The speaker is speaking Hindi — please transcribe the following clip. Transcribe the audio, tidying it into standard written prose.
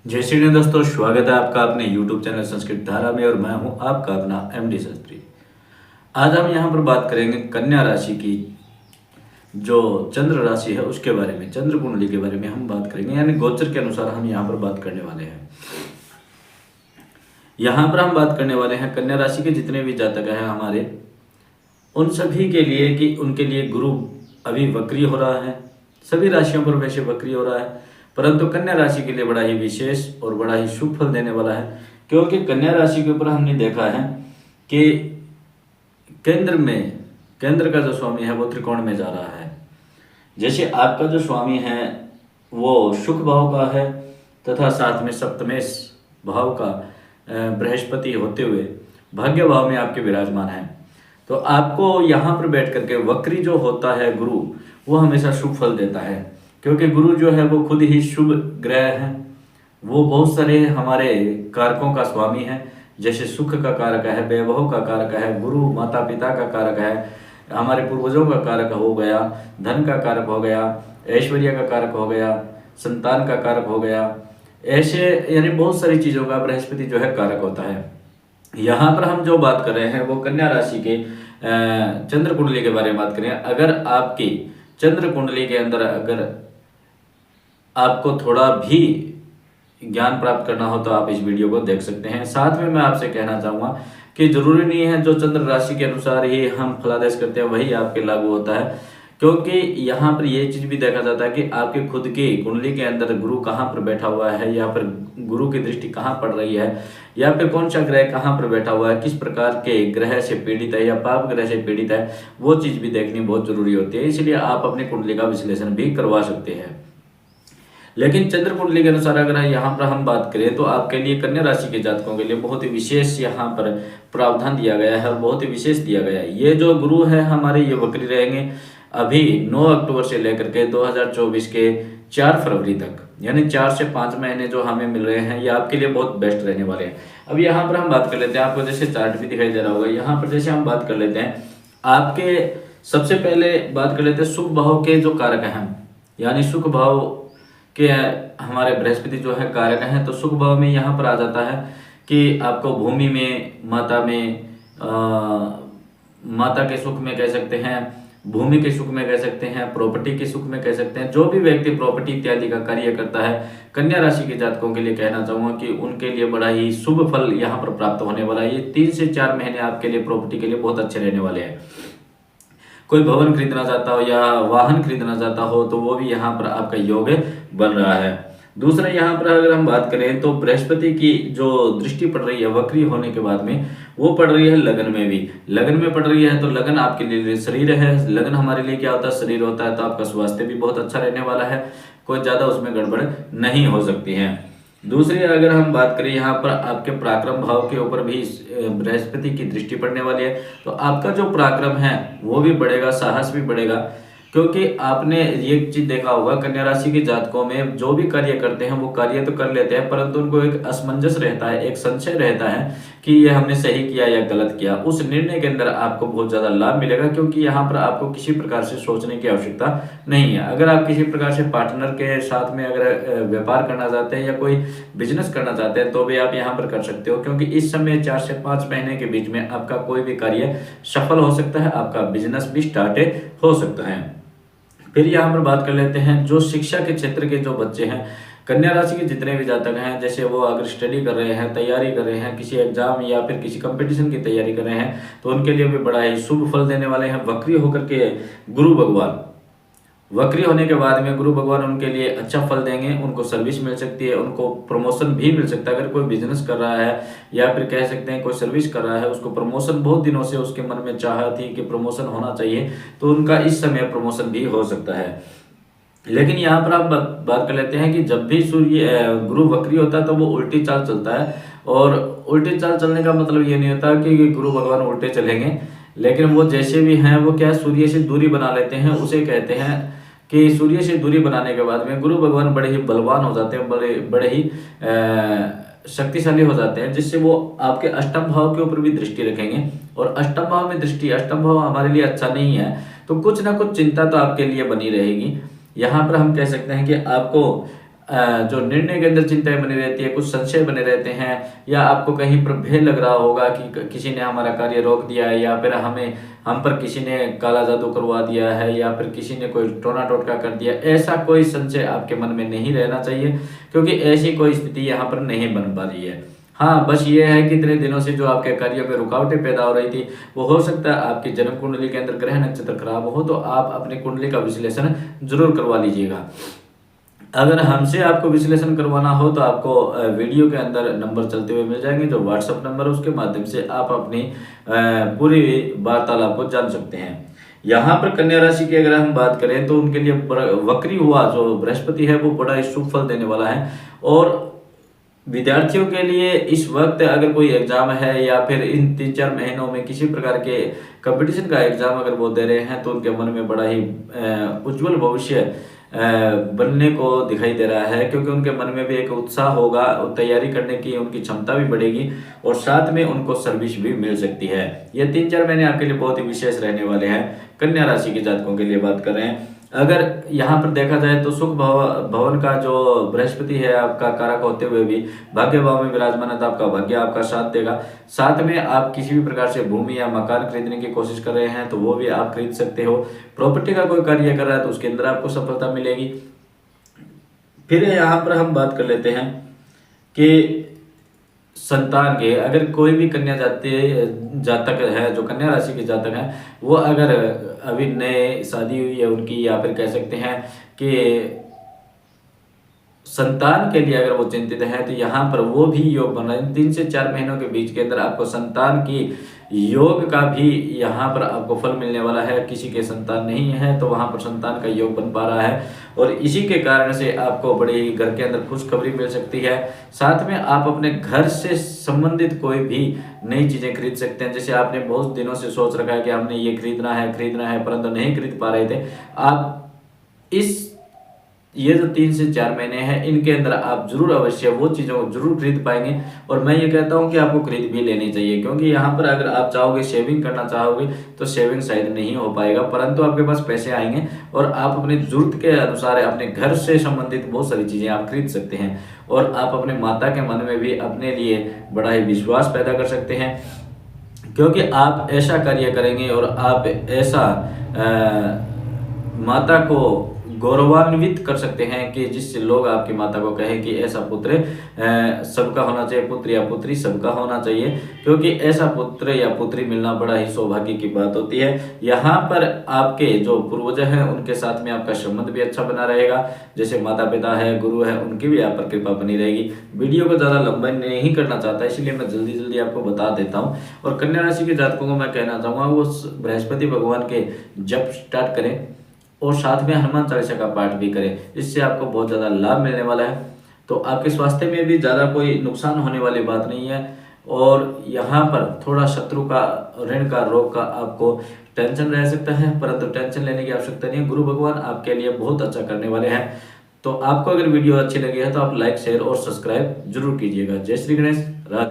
जय श्री राम दोस्तों, स्वागत है आपका अपने YouTube चैनल संस्कृत धारा में और मैं हूं आपका अपना MD शास्त्री। आज हम यहां पर बात करेंगे कन्या राशि की जो चंद्र राशि है उसके बारे में, चंद्र कुंडली के बारे में हम बात करेंगे, यानी गोचर के अनुसार हम यहां पर बात करने वाले हैं। यहाँ पर हम बात करने वाले हैं कन्या राशि के जितने भी जातक हैं हमारे, उन सभी के लिए कि उनके लिए गुरु अभी वक्री हो रहा है। सभी राशियों पर वैसे वक्री हो रहा है, परंतु कन्या राशि के लिए बड़ा ही विशेष और बड़ा ही शुभ फल देने वाला है। क्योंकि कन्या राशि के ऊपर हमने देखा है कि केंद्र का जो स्वामी है वो त्रिकोण में जा रहा है। जैसे आपका जो स्वामी है वो सुख भाव का है तथा साथ में सप्तमेश भाव का बृहस्पति होते हुए भाग्य भाव में आपके विराजमान है। तो आपको यहाँ पर बैठ करके वक्री जो होता है गुरु, वो हमेशा शुभ फल देता है। क्योंकि गुरु जो है वो खुद ही शुभ ग्रह है। वो बहुत सारे हमारे कारकों का स्वामी है। जैसे सुख का कारक है, वैभव का कारक है, गुरु माता पिता का कारक है, हमारे पूर्वजों का कारक हो गया, धन का कारक हो गया, ऐश्वर्य का कारक हो गया, संतान का कारक हो गया। ऐसे यानी बहुत सारी चीज़ों का बृहस्पति जो है कारक होता है। यहाँ पर हम जो बात कर रहे हैं वो कन्या राशि के चंद्र कुंडली के बारे में बात करें। अगर आपकी चंद्र कुंडली के अंदर अगर आपको थोड़ा भी ज्ञान प्राप्त करना हो तो आप इस वीडियो को देख सकते हैं। साथ में मैं आपसे कहना चाहूँगा कि जरूरी नहीं है जो चंद्र राशि के अनुसार ही हम फलादेश करते हैं वही आपके लागू होता है। क्योंकि यहाँ पर ये चीज़ भी देखा जाता है कि आपके खुद की कुंडली के अंदर गुरु कहाँ पर बैठा हुआ है, या फिर गुरु की दृष्टि कहाँ पड़ रही है, या फिर कौन सा ग्रह कहाँ पर बैठा हुआ है, किस प्रकार के ग्रह से पीड़ित है या पाप ग्रह से पीड़ित है, वो चीज़ भी देखनी बहुत जरूरी होती है। इसलिए आप अपनी कुंडली का विश्लेषण भी करवा सकते हैं। लेकिन चंद्र कुंडली के अनुसार अगर यहाँ पर हम बात करें तो आपके लिए कन्या राशि के जातकों के लिए बहुत ही विशेष यहाँ पर प्रावधान दिया गया है और बहुत ही विशेष दिया गया है। ये जो गुरु है हमारे ये वक्री रहेंगे अभी 9 अक्टूबर से लेकर के 2024 के 4 फरवरी तक, यानी 4 से 5 महीने जो हमें मिल रहे हैं ये आपके लिए बहुत बेस्ट रहने वाले हैं। अब यहाँ पर हम बात कर लेते हैं, आपको जैसे चार्ट भी दिखाई दे रहा होगा। यहाँ पर जैसे हम बात कर लेते हैं, आपके सबसे पहले बात कर लेते हैं सुख भाव के जो कारक हैं, यानी सुख भाव के हमारे बृहस्पति जो है कारक हैं। तो सुख भाव में यहाँ पर आ जाता है कि आपको भूमि में, माता के सुख में कह सकते हैं, भूमि के सुख में कह सकते हैं, प्रॉपर्टी के सुख में कह सकते हैं। जो भी व्यक्ति प्रॉपर्टी इत्यादि का कार्य करता है, कन्या राशि के जातकों के लिए कहना चाहूँगा कि उनके लिए बड़ा ही शुभ फल यहाँ पर प्राप्त होने वाला है। ये 3 से 4 महीने आपके लिए प्रॉपर्टी के लिए बहुत अच्छे रहने वाले हैं। कोई भवन खरीदना चाहता हो या वाहन खरीदना चाहता हो तो वो भी यहाँ पर आपका योग बन रहा है। दूसरा यहाँ पर अगर हम बात करें तो बृहस्पति की जो दृष्टि पड़ रही है वक्री होने के बाद में, वो पड़ रही है लगन में भी। लगन में पड़ रही है तो लगन आपके लिए शरीर है। लगन हमारे लिए क्या होता है? शरीर होता है। तो आपका स्वास्थ्य भी बहुत अच्छा रहने वाला है, कोई ज़्यादा उसमें गड़बड़ नहीं हो सकती है। दूसरी अगर हम बात करें यहाँ पर आपके पराक्रम भाव के ऊपर भी बृहस्पति की दृष्टि पड़ने वाली है। तो आपका जो पराक्रम है वो भी बढ़ेगा, साहस भी बढ़ेगा। क्योंकि आपने ये चीज देखा होगा कन्या राशि के जातकों में जो भी कार्य करते हैं वो कार्य तो कर लेते हैं, परंतु उनको एक असमंजस रहता है, एक संशय रहता है कि ये हमने सही किया या गलत किया। उस निर्णय के अंदर आपको बहुत ज्यादा लाभ मिलेगा, क्योंकि यहाँ पर आपको किसी प्रकार से सोचने की आवश्यकता नहीं है। अगर आप किसी प्रकार से पार्टनर के साथ में अगर व्यापार करना चाहते हैं या कोई बिजनेस करना चाहते हैं तो भी आप यहाँ पर कर सकते हो, क्योंकि इस समय 4 से 5 महीने के बीच में आपका कोई भी कार्य सफल हो सकता है, आपका बिजनेस भी स्टार्ट हो सकता है। फिर यहाँ पर बात कर लेते हैं जो शिक्षा के क्षेत्र के जो बच्चे हैं, कन्या राशि के जितने भी जातक हैं, जैसे वो अगर स्टडी कर रहे हैं, तैयारी कर रहे हैं, किसी एग्जाम या फिर किसी कंपटीशन की तैयारी कर रहे हैं, तो उनके लिए भी बड़ा ही शुभ फल देने वाले हैं। वक्री होकर के गुरु भगवान, वक्री होने के बाद में गुरु भगवान उनके लिए अच्छा फल देंगे। उनको सर्विस मिल सकती है, उनको प्रमोशन भी मिल सकता है। अगर कोई बिजनेस कर रहा है या फिर कह सकते हैं कोई सर्विस कर रहा है, उसको प्रमोशन बहुत दिनों से उसके मन में चाह थी कि प्रमोशन होना चाहिए, तो उनका इस समय प्रमोशन भी हो सकता है। लेकिन यहाँ पर आप बात कर लेते हैं कि जब भी सूर्य गुरु वक्री होता है तो वो उल्टी चाल चलता है। और उल्टी चाल चलने का मतलब ये नहीं होता कि गुरु भगवान उल्टे चलेंगे, लेकिन वो जैसे भी हैं वो क्या सूर्य से दूरी बना लेते हैं। उसे कहते हैं कि सूर्य से दूरी बनाने के बाद में गुरु भगवान बड़े ही बलवान हो जाते हैं, बड़े ही शक्तिशाली हो जाते हैं, जिससे वो आपके अष्टम भाव के ऊपर भी दृष्टि रखेंगे। और अष्टम भाव में दृष्टि, अष्टम भाव हमारे लिए अच्छा नहीं है, तो कुछ ना कुछ चिंता तो आपके लिए बनी रहेगी। यहाँ पर हम कह सकते हैं कि आपको जो निर्णय के अंदर चिंताएं बनी रहती है, कुछ संशय बने रहते हैं, या आपको कहीं पर भय लग रहा होगा कि किसी ने हमारा कार्य रोक दिया है, या फिर हम पर किसी ने काला जादू करवा दिया है, या फिर किसी ने कोई टोना टोटका कर दिया, ऐसा कोई संशय आपके मन में नहीं रहना चाहिए, क्योंकि ऐसी कोई स्थिति यहाँ पर नहीं बन पा रही है। हाँ, बस ये है कि इतने दिनों से जो आपके कार्यों में रुकावटें पैदा हो रही थी, वो हो सकता है आपकी जन्म कुंडली के अंदर ग्रह नक्षत्र खराब हो, तो आप अपनी कुंडली का विश्लेषण जरूर करवा लीजिएगा। अगर हमसे आपको विश्लेषण करवाना हो तो आपको वीडियो के अंदर नंबर चलते हुए मिल जाएंगे, जो व्हाट्सएप नंबर है उसके माध्यम से आप अपनी पूरी वार्तालाप को जान सकते हैं। यहाँ पर कन्या राशि की अगर हम बात करें तो उनके लिए वक्री हुआ जो बृहस्पति है वो बड़ा ही शुभ फल देने वाला है। और विद्यार्थियों के लिए इस वक्त अगर कोई एग्जाम है, या फिर इन 3-4 महीनों में किसी प्रकार के कंपटीशन का एग्जाम अगर वो दे रहे हैं, तो उनके मन में बड़ा ही उज्जवल भविष्य बनने को दिखाई दे रहा है, क्योंकि उनके मन में भी एक उत्साह होगा और तैयारी करने की उनकी क्षमता भी बढ़ेगी, और साथ में उनको सर्विस भी मिल सकती है। ये 3-4 महीने आपके लिए बहुत ही विशेष रहने वाले हैं। कन्या राशि के जातकों के लिए बात कर रहे हैं। अगर यहाँ पर देखा जाए तो सुख भवन का जो बृहस्पति है आपका कारक होते हुए भी भाग्य भाव में विराजमान है, तो आपका भाग्य आपका साथ देगा। साथ में आप किसी भी प्रकार से भूमि या मकान खरीदने की कोशिश कर रहे हैं तो वो भी आप खरीद सकते हो। प्रॉपर्टी का कोई कार्य कर रहा है तो उसके अंदर आपको सफलता मिलेगी। फिर यहाँ पर हम बात कर लेते हैं कि संतान के, अगर कोई भी कन्या जातक है, जो कन्या राशि के जातक हैं, वो अगर अभी नए शादी हुई है उनकी, या फिर कह सकते हैं कि संतान के लिए अगर वो चिंतित है, तो यहाँ पर वो भी योग बन रहा है। 3 से 4 महीनों के बीच के अंदर आपको संतान की योग का भी यहाँ पर आपको फल मिलने वाला है। किसी के संतान नहीं है तो वहाँ पर संतान का योग बन पा रहा है, और इसी के कारण से आपको बड़ी घर के अंदर खुशखबरी मिल सकती है। साथ में आप अपने घर से संबंधित कोई भी नई चीजें खरीद सकते हैं। जैसे आपने बहुत दिनों से सोच रखा है कि हमने ये खरीदना है परंतु नहीं खरीद पा रहे थे, आप ये जो 3 से 4 महीने हैं इनके अंदर आप जरूर अवश्य वो चीज़ों को जरूर खरीद पाएंगे। और मैं ये कहता हूँ कि आपको खरीद भी लेनी चाहिए, क्योंकि यहाँ पर अगर आप चाहोगे सेविंग करना चाहोगे तो सेविंग शायद नहीं हो पाएगा, परंतु आपके पास पैसे आएंगे और आप अपनी जरूरत के अनुसार अपने घर से संबंधित बहुत सारी चीज़ें आप खरीद सकते हैं। और आप अपने माता के मन में भी अपने लिए बड़ा ही विश्वास पैदा कर सकते हैं, क्योंकि आप ऐसा कार्य करेंगे और आप ऐसा माता को गौरवान्वित कर सकते हैं कि जिससे लोग आपकी माता को कहें कि ऐसा पुत्र सबका होना चाहिए, पुत्र या पुत्री सबका होना चाहिए, क्योंकि ऐसा पुत्र या पुत्री मिलना बड़ा ही सौभाग्य की बात होती है। यहाँ पर आपके जो पूर्वज हैं उनके साथ में आपका संबंध भी अच्छा बना रहेगा, जैसे माता पिता है, गुरु है, उनकी भी आप पर कृपा बनी रहेगी। वीडियो को ज़्यादा लंबा नहीं करना चाहता, इसलिए मैं जल्दी आपको बता देता हूँ। और कन्या राशि के जातकों को मैं कहना चाहूँगा वो बृहस्पति भगवान के जप स्टार्ट करें और साथ में हनुमान चालीसा का पाठ भी करें, इससे आपको बहुत ज़्यादा लाभ मिलने वाला है। तो आपके स्वास्थ्य में भी ज़्यादा कोई नुकसान होने वाली बात नहीं है। और यहाँ पर थोड़ा शत्रु का, ऋण का, रोग का आपको टेंशन रह सकता है, परंतु टेंशन लेने की आवश्यकता नहीं है। गुरु भगवान आपके लिए बहुत अच्छा करने वाले हैं। तो आपको अगर वीडियो अच्छी लगी है तो आप लाइक, शेयर और सब्सक्राइब जरूर कीजिएगा। जय श्री गणेश।